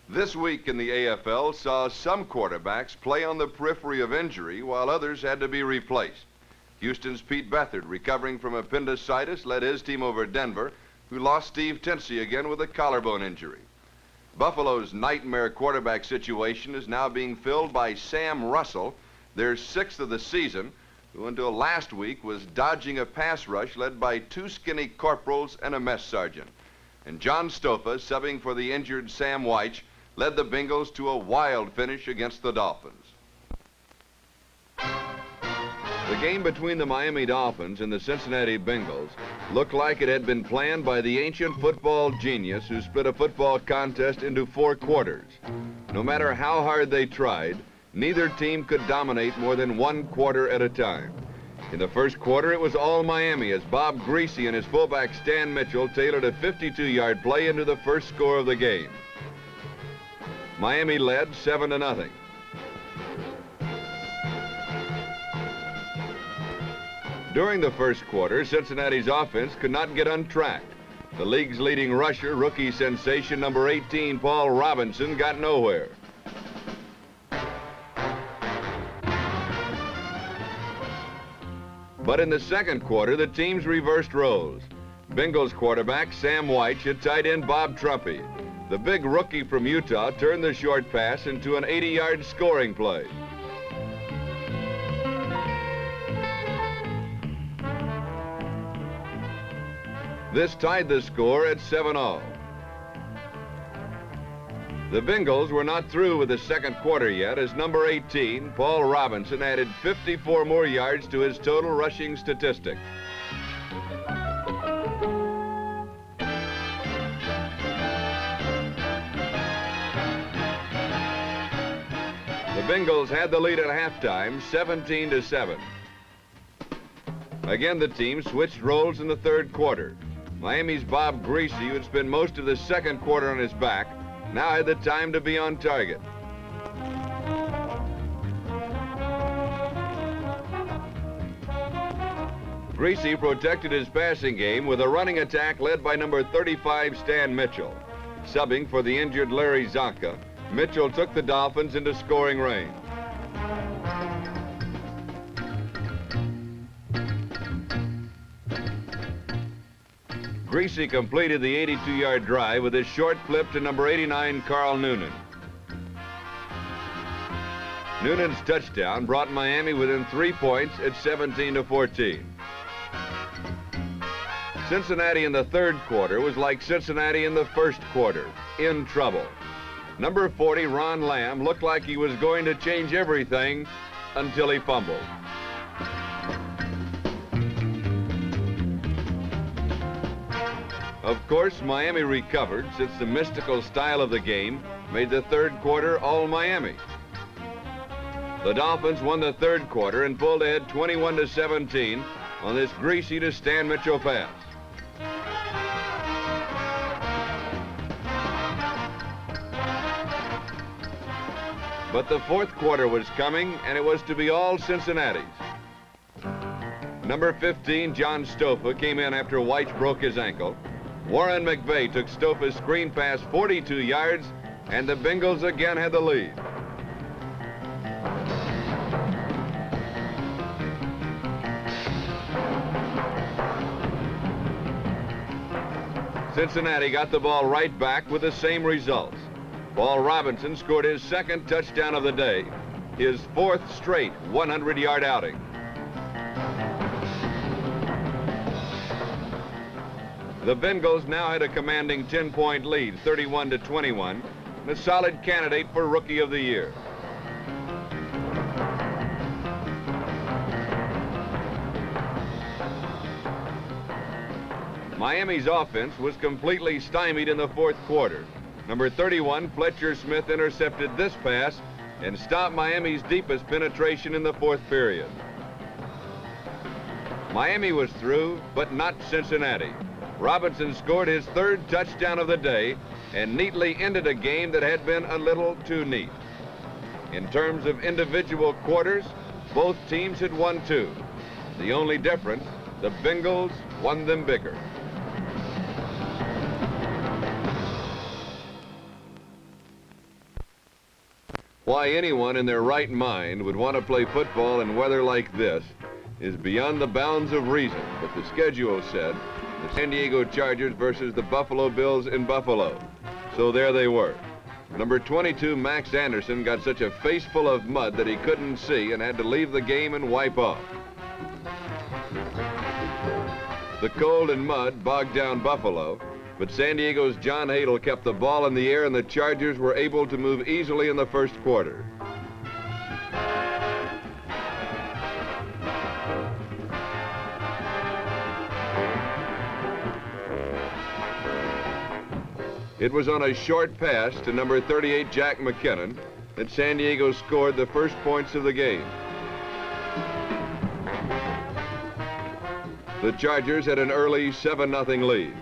This week in the AFL saw some quarterbacks play on the periphery of injury while others had to be replaced. Houston's Pete Beathard, recovering from appendicitis, led his team over Denver, who lost Steve Tinsey again with a collarbone injury. Buffalo's nightmare quarterback situation is now being filled by Sam Russell, their 6th of the season, who until last week was dodging a pass rush led by 2 skinny corporals and a mess sergeant. And John Stofa, subbing for the injured Sam White, led the Bengals to a wild finish against the Dolphins. The game between the Miami Dolphins and the Cincinnati Bengals looked like it had been planned by the ancient football genius who split a football contest into 4 quarters. No matter how hard they tried, neither team could dominate more than 1 quarter at a time. In the first quarter, it was all Miami as Bob Greasy and his fullback Stan Mitchell tailored a 52-yard play into the first score of the game. Miami led 7-0. During the first quarter, Cincinnati's offense could not get untracked. The league's leading rusher, rookie sensation number 18, Paul Robinson, got nowhere. But in the second quarter, the teams reversed roles. Bengals quarterback Sam White hit tight end Bob Trumpy. The big rookie from Utah turned the short pass into an 80-yard scoring play. This tied the score at 7-all. The Bengals were not through with the second quarter yet as number 18, Paul Robinson, added 54 more yards to his total rushing statistic. The Bengals had the lead at halftime, 17-7. Again, the team switched roles in the third quarter. Miami's Bob Greasy, who had spent most of the second quarter on his back, now had the time to be on target. Greasy protected his passing game with a running attack led by number 35, Stan Mitchell. Subbing for the injured Larry Zonka, Mitchell took the Dolphins into scoring range. Greasy completed the 82-yard drive with his short flip to number 89, Carl Noonan. Noonan's touchdown brought Miami within 3 points at 17-14. Cincinnati in the third quarter was like Cincinnati in the first quarter, in trouble. Number 40, Ron Lamb, looked like he was going to change everything until he fumbled. Of course, Miami recovered since the mystical style of the game made the third quarter all Miami. The Dolphins won the third quarter and pulled ahead 21-17 on this Greasy to Stan Mitchell pass. But the fourth quarter was coming, and it was to be all Cincinnati's. Number 15, John Stofa, came in after White broke his ankle. Warren McVay took Stofa's screen pass 42 yards, and the Bengals again had the lead. Cincinnati got the ball right back with the same results. Paul Robinson scored his second touchdown of the day, his fourth straight 100-yard outing. The Bengals now had a commanding 10-point lead, 31-21, and a solid candidate for Rookie of the Year. Miami's offense was completely stymied in the fourth quarter. Number 31, Fletcher Smith, intercepted this pass and stopped Miami's deepest penetration in the fourth period. Miami was through, but not Cincinnati. Robinson scored his third touchdown of the day and neatly ended a game that had been a little too neat. In terms of individual quarters, both teams had won 2. The only difference, the Bengals won them bigger. Why anyone in their right mind would want to play football in weather like this is beyond the bounds of reason, but the schedule said the San Diego Chargers versus the Buffalo Bills in Buffalo. So there they were. Number 22, Max Anderson, got such a face full of mud that he couldn't see and had to leave the game and wipe off. The cold and mud bogged down Buffalo, but San Diego's John Hadel kept the ball in the air and the Chargers were able to move easily in the first quarter. It was on a short pass to number 38, Jack McKinnon, that San Diego scored the first points of the game. The Chargers had an early 7-0 lead.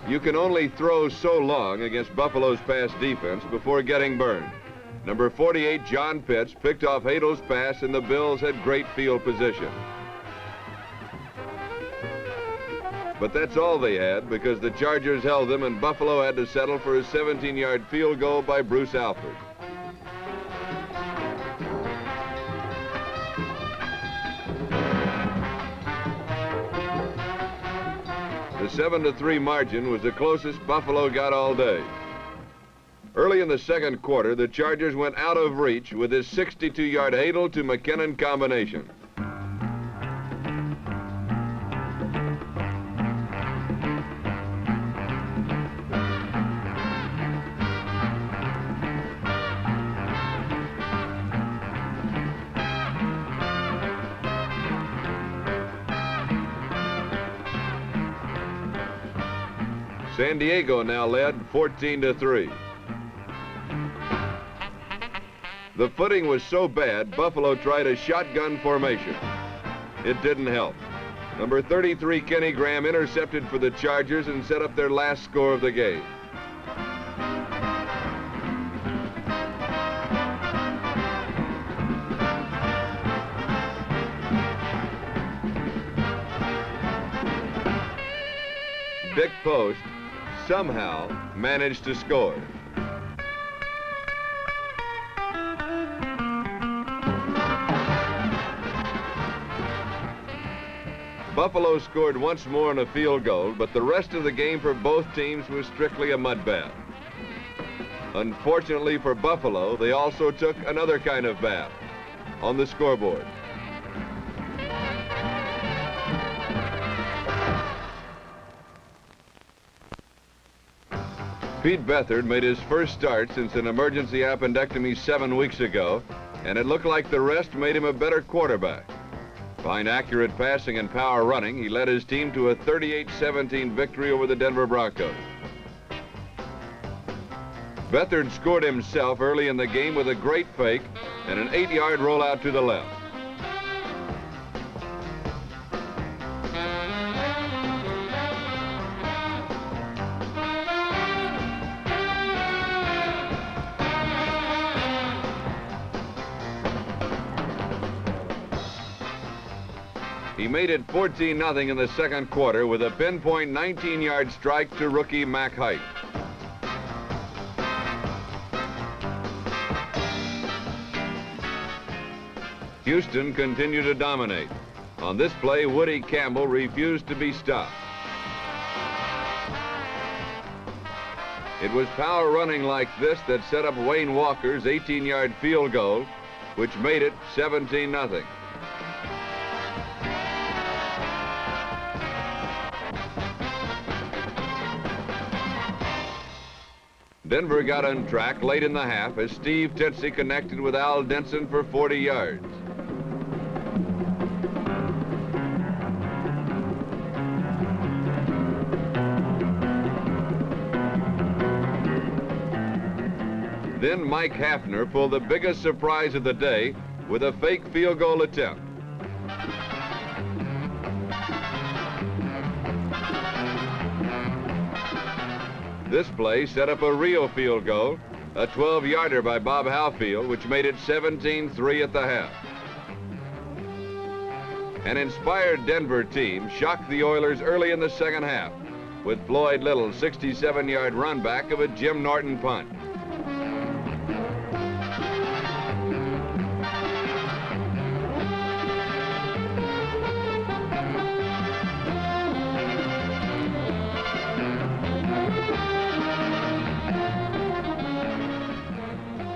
You can only throw so long against Buffalo's pass defense before getting burned. Number 48, John Pitts, picked off Hadel's pass, and the Bills had great field position. But that's all they had, because the Chargers held them and Buffalo had to settle for a 17-yard field goal by Bruce Alford. The 7-3 margin was the closest Buffalo got all day. Early in the second quarter, the Chargers went out of reach with his 62-yard Hadel to McKinnon combination. San Diego now led 14-3. The footing was so bad, Buffalo tried a shotgun formation. It didn't help. Number 33, Kenny Graham, intercepted for the Chargers and set up their last score of the game. Dick Post somehow managed to score. Buffalo scored once more on a field goal, but the rest of the game for both teams was strictly a mud bath. Unfortunately for Buffalo, they also took another kind of bath on the scoreboard. Pete Beathard made his first start since an emergency appendectomy 7 weeks ago, and it looked like the rest made him a better quarterback. Behind accurate passing and power running, he led his team to a 38-17 victory over the Denver Broncos. Beathard scored himself early in the game with a great fake and an 8-yard rollout to the left. He made it 14-0 in the second quarter with a pinpoint 19-yard strike to rookie Mac Height. Houston continued to dominate. On this play, Woody Campbell refused to be stopped. It was power running like this that set up Wayne Walker's 18-yard field goal, which made it 17-0. Denver got on track late in the half as Steve Titsey connected with Al Denson for 40 yards. Then Mike Hafner pulled the biggest surprise of the day with a fake field goal attempt. This play set up a real field goal, a 12-yarder by Bob Halfield, which made it 17-3 at the half. An inspired Denver team shocked the Oilers early in the second half with Floyd Little's 67-yard run back of a Jim Norton punt.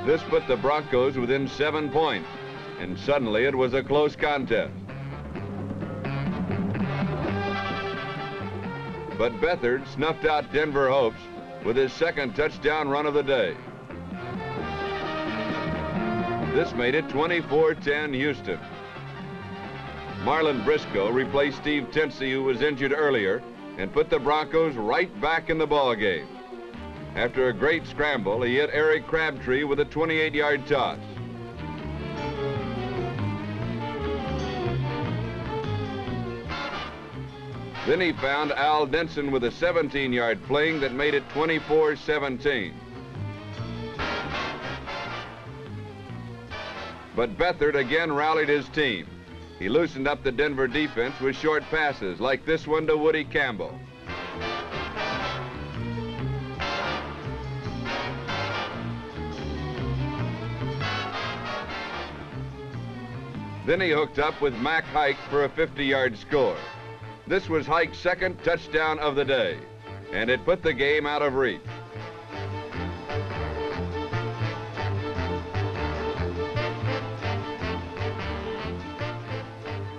This put the Broncos within 7 points, and suddenly it was a close contest. But Beathard snuffed out Denver hopes with his second touchdown run of the day. This made it 24-10 Houston. Marlon Briscoe replaced Steve Tinsey, who was injured earlier, and put the Broncos right back in the ballgame. After a great scramble, he hit Eric Crabtree with a 28-yard toss. Then he found Al Denson with a 17-yard fling that made it 24-17. But Beathard again rallied his team. He loosened up the Denver defense with short passes like this one to Woody Campbell. Then he hooked up with Mac Hike for a 50-yard score. This was Hike's second touchdown of the day, and it put the game out of reach.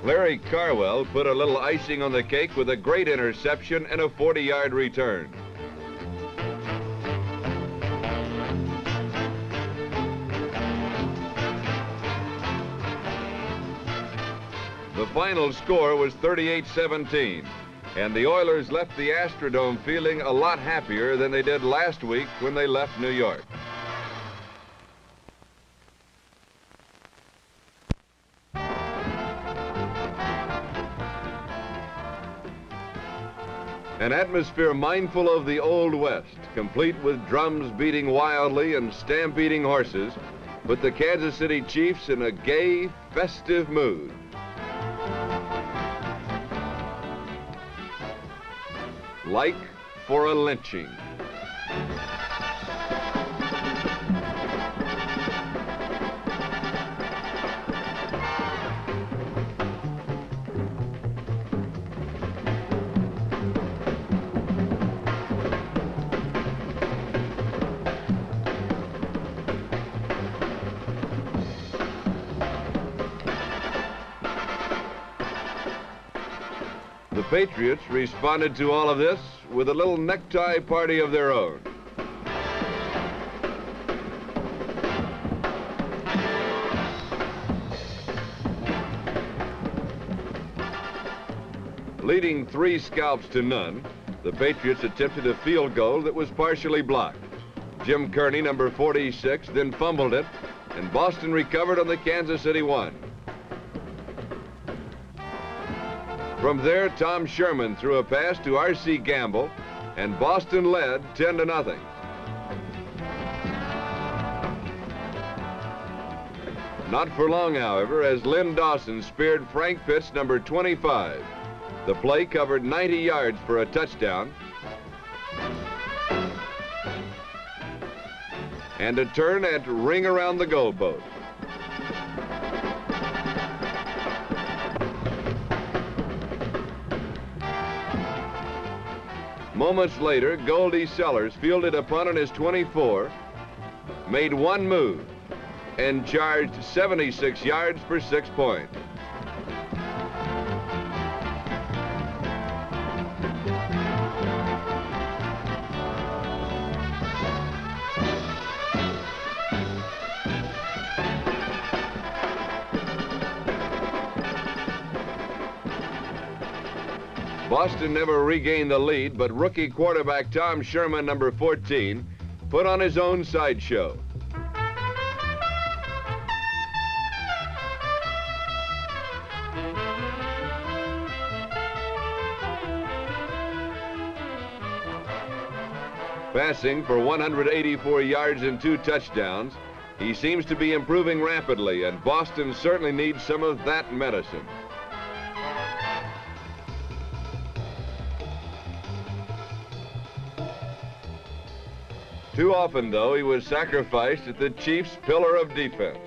Larry Carwell put a little icing on the cake with a great interception and a 40-yard return. The final score was 38-17, and the Oilers left the Astrodome feeling a lot happier than they did last week when they left New York. An atmosphere mindful of the Old West, complete with drums beating wildly and stampeding horses, put the Kansas City Chiefs in a gay, festive mood. Like for a lynching. The Patriots responded to all of this with a little necktie party of their own. Leading 3 scalps to none, the Patriots attempted a field goal that was partially blocked. Jim Kearney, number 46, then fumbled it, and Boston recovered on the Kansas City 1. From there, Tom Sherman threw a pass to R.C. Gamble, and Boston led 10-0. Not for long, however, as Lynn Dawson speared Frank Pitts, number 25. The play covered 90 yards for a touchdown, and a turn at ring around the goalpost. Moments later, Goldie Sellers fielded a punt on his 24, made one move, and charged 76 yards for 6 points. Boston never regained the lead, but rookie quarterback Tom Sherman, number 14, put on his own sideshow. Passing for 184 yards and 2 touchdowns, he seems to be improving rapidly, and Boston certainly needs some of that medicine. Too often, though, he was sacrificed at the Chiefs' pillar of defense.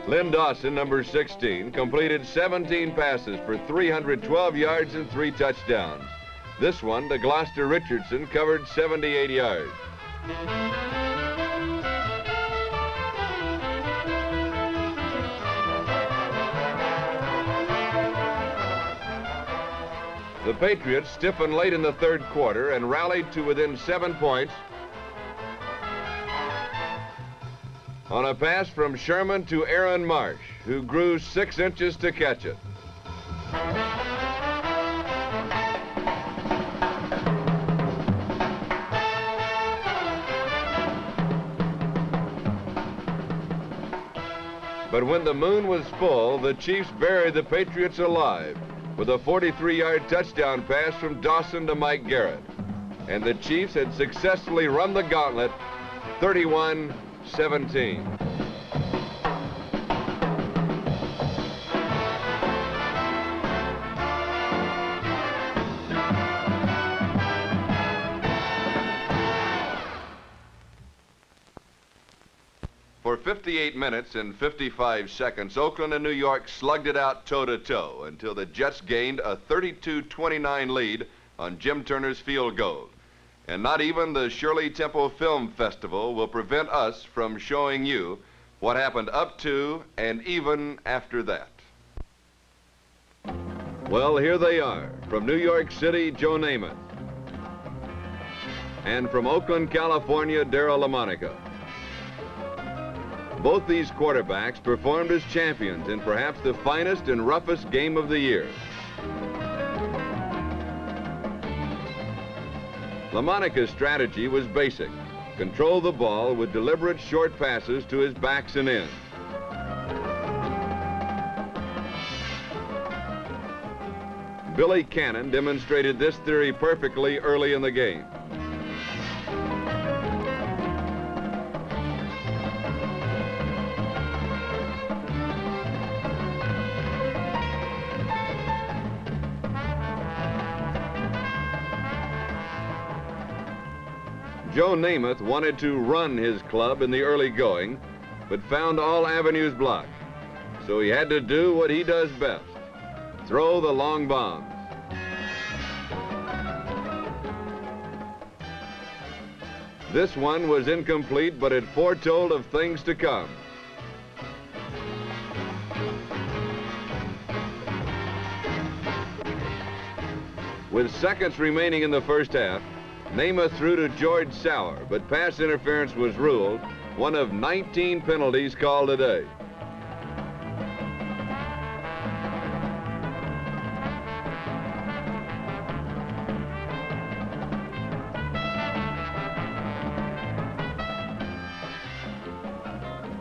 Lynn Dawson, number 16, completed 17 passes for 312 yards and 3 touchdowns. This one to Gloucester Richardson covered 78 yards. The Patriots stiffened late in the third quarter and rallied to within 7 points on a pass from Sherman to Aaron Marsh, who grew 6 inches to catch it. But when the moon was full, the Chiefs buried the Patriots alive with a 43-yard touchdown pass from Dawson to Mike Garrett. And the Chiefs had successfully run the gauntlet 31-17. For 58 minutes and 55 seconds, Oakland and New York slugged it out toe-to-toe until the Jets gained a 32-29 lead on Jim Turner's field goal. And not even the Shirley Temple Film Festival will prevent us from showing you what happened up to and even after that. Well, here they are. From New York City, Joe Namath. And from Oakland, California, Darryl LaMonica. Both these quarterbacks performed as champions in perhaps the finest and roughest game of the year. LaMonica's strategy was basic: control the ball with deliberate short passes to his backs and ends. Billy Cannon demonstrated this theory perfectly early in the game. Joe Namath wanted to run his club in the early going, but found all avenues blocked. So he had to do what he does best: throw the long bombs. This one was incomplete, but it foretold of things to come. With seconds remaining in the first half, Namath threw to George Sauer, but pass interference was ruled, one of 19 penalties called today.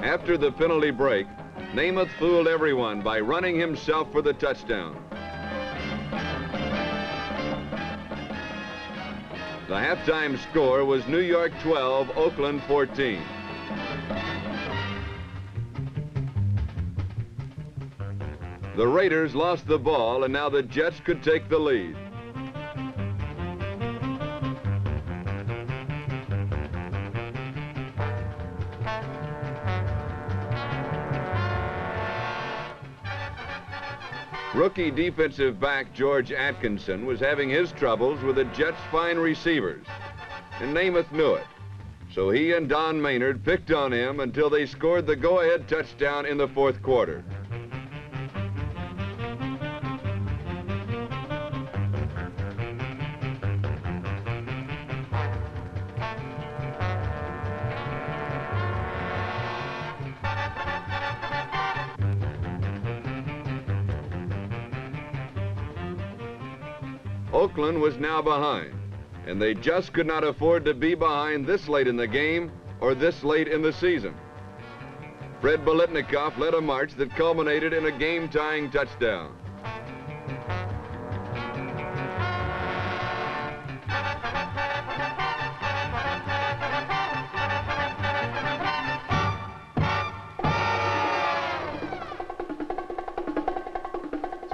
After the penalty break, Namath fooled everyone by running himself for the touchdown. The halftime score was New York 12, Oakland 14. The Raiders lost the ball, and now the Jets could take the lead. Rookie defensive back George Atkinson was having his troubles with the Jets' fine receivers, and Namath knew it. So he and Don Maynard picked on him until they scored the go-ahead touchdown in the fourth quarter. Oakland was now behind, and they just could not afford to be behind this late in the game or this late in the season. Fred Biletnikoff led a march that culminated in a game-tying touchdown.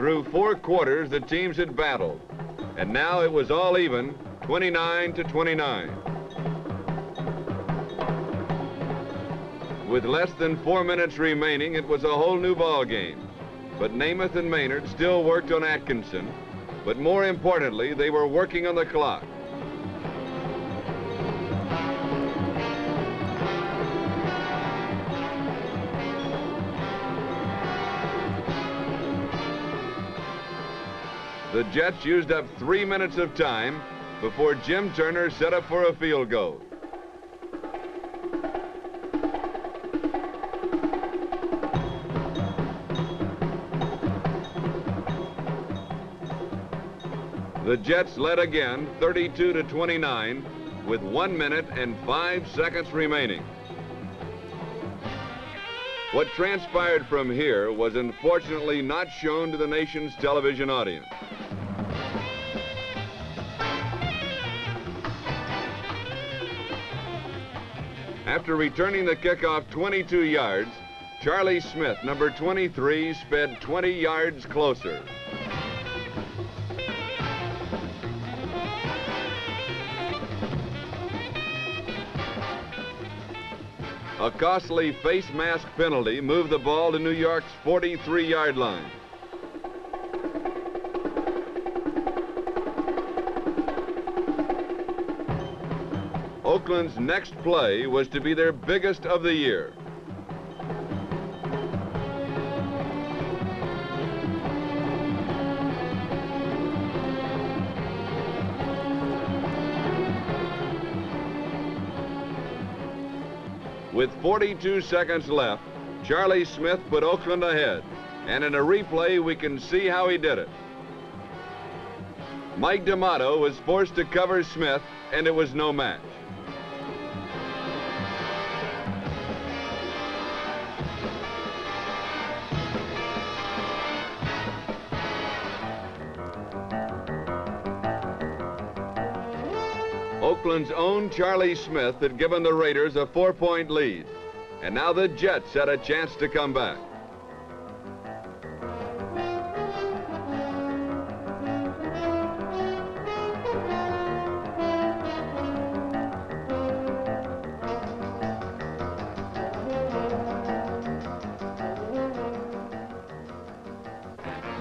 Through 4 quarters, the teams had battled, and now it was all even, 29-29. With less than 4 minutes remaining, it was a whole new ball game. But Namath and Maynard still worked on Atkinson, but more importantly, they were working on the clock. The Jets used up 3 minutes of time before Jim Turner set up for a field goal. The Jets led again, 32-29, with 1 minute and 5 seconds remaining. What transpired from here was unfortunately not shown to the nation's television audience. After returning the kickoff 22 yards, Charlie Smith, number 23, sped 20 yards closer. A costly face mask penalty moved the ball to New York's 43-yard line. Oakland's next play was to be their biggest of the year. With 42 seconds left, Charlie Smith put Oakland ahead, and in a replay we can see how he did it. Mike D'Amato was forced to cover Smith, and it was no match. Oakland's own Charlie Smith had given the Raiders a 4-point lead, and now the Jets had a chance to come back.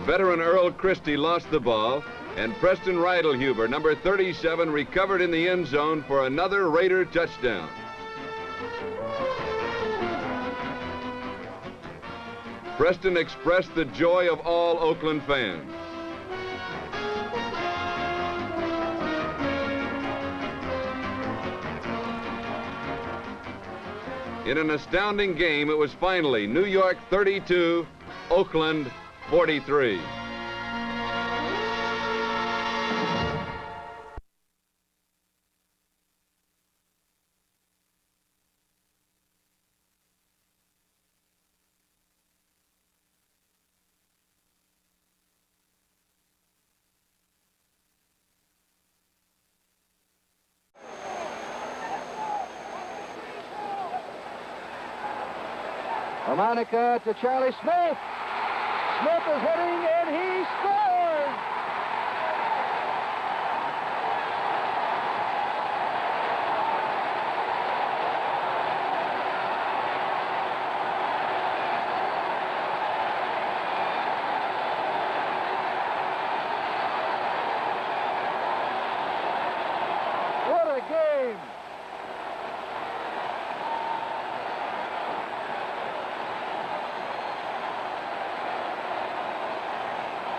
Veteran Earl Christie lost the ball, and Preston Reidelhuber, number 37, recovered in the end zone for another Raider touchdown. Preston expressed the joy of all Oakland fans. In an astounding game, it was finally New York 32, Oakland 43. Monica to Charlie Smith. Smith is hitting, and he scores! What a game!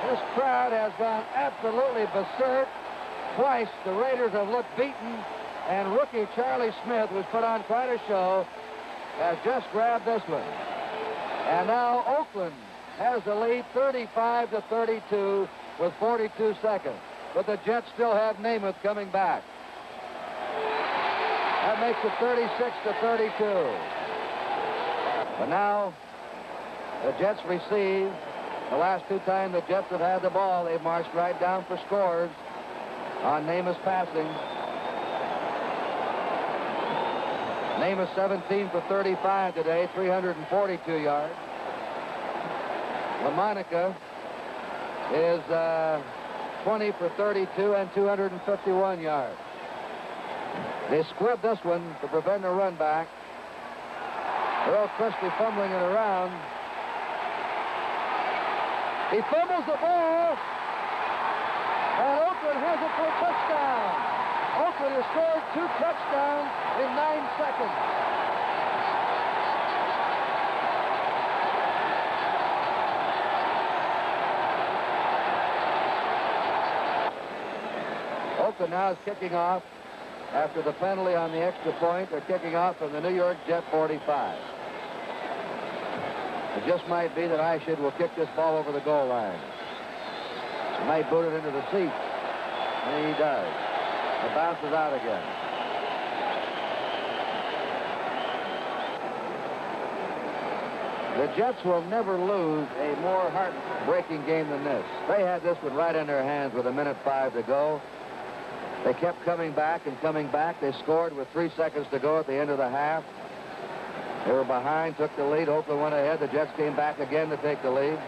This crowd has gone absolutely berserk. Twice the Raiders have looked beaten, and rookie Charlie Smith, who's put on quite a show, has just grabbed this one. And now Oakland has the lead 35-32 with 42 seconds. But the Jets still have Namath coming back. That makes it 36-32. But now the Jets receive. The last 2 times the Jets have had the ball, they've marched right down for scores on Namath's passing. Namath 17 for 35 today, 342 yards. LaMonica is 20 for 32 and 251 yards. They squibbed this one to prevent a run back. Earl Christie fumbling it around. He fumbles the ball, and Oakland has it for a touchdown. Oakland has scored 2 touchdowns in 9 seconds. Oakland now is kicking off after the penalty on the extra point. They're kicking off from the New York Jet 45. It just might be that Eichel will kick this ball over the goal line. He might boot it into the seat. And he does. It bounces out again. The Jets will never lose a more heartbreaking game than this. They had this one right in their hands with 1:05 to go. They kept coming back and coming back. They scored with 3 seconds to go at the end of the half. They were behind, took the lead. Oakland went ahead. The Jets came back again to take the lead.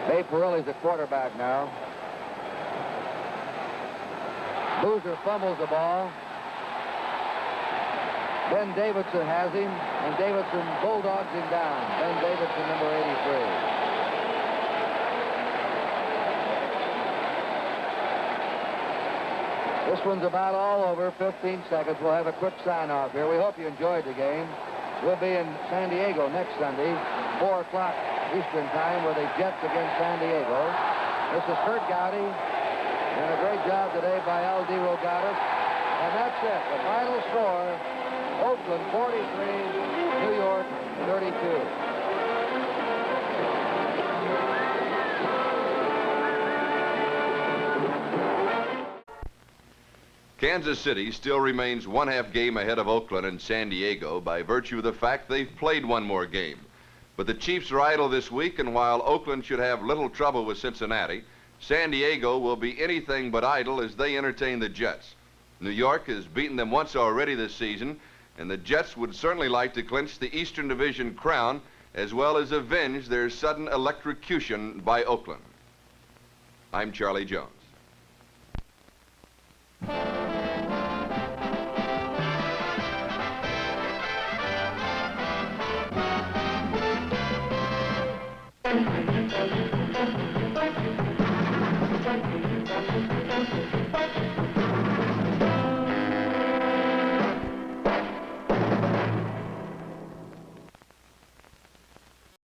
Babe Parilli's the quarterback now. Boozer fumbles the ball. Ben Davidson has him, and Davidson bulldogs him down. Ben Davidson, number 83. This one's about all over. 15 seconds. We'll have a quick sign-off here. We hope you enjoyed the game. We'll be in San Diego next Sunday, 4 o'clock Eastern Time, with the Jets against San Diego. This is Kurt Gowdy, and a great job today by Al D. Rogatis. And that's it. The final score, Oakland 43, New York 32. Kansas City still remains 1/2 game ahead of Oakland and San Diego by virtue of the fact they've played one more game. But the Chiefs are idle this week, and while Oakland should have little trouble with Cincinnati, San Diego will be anything but idle as they entertain the Jets. New York has beaten them once already this season, and the Jets would certainly like to clinch the Eastern Division crown as well as avenge their sudden electrocution by Oakland. I'm Charlie Jones.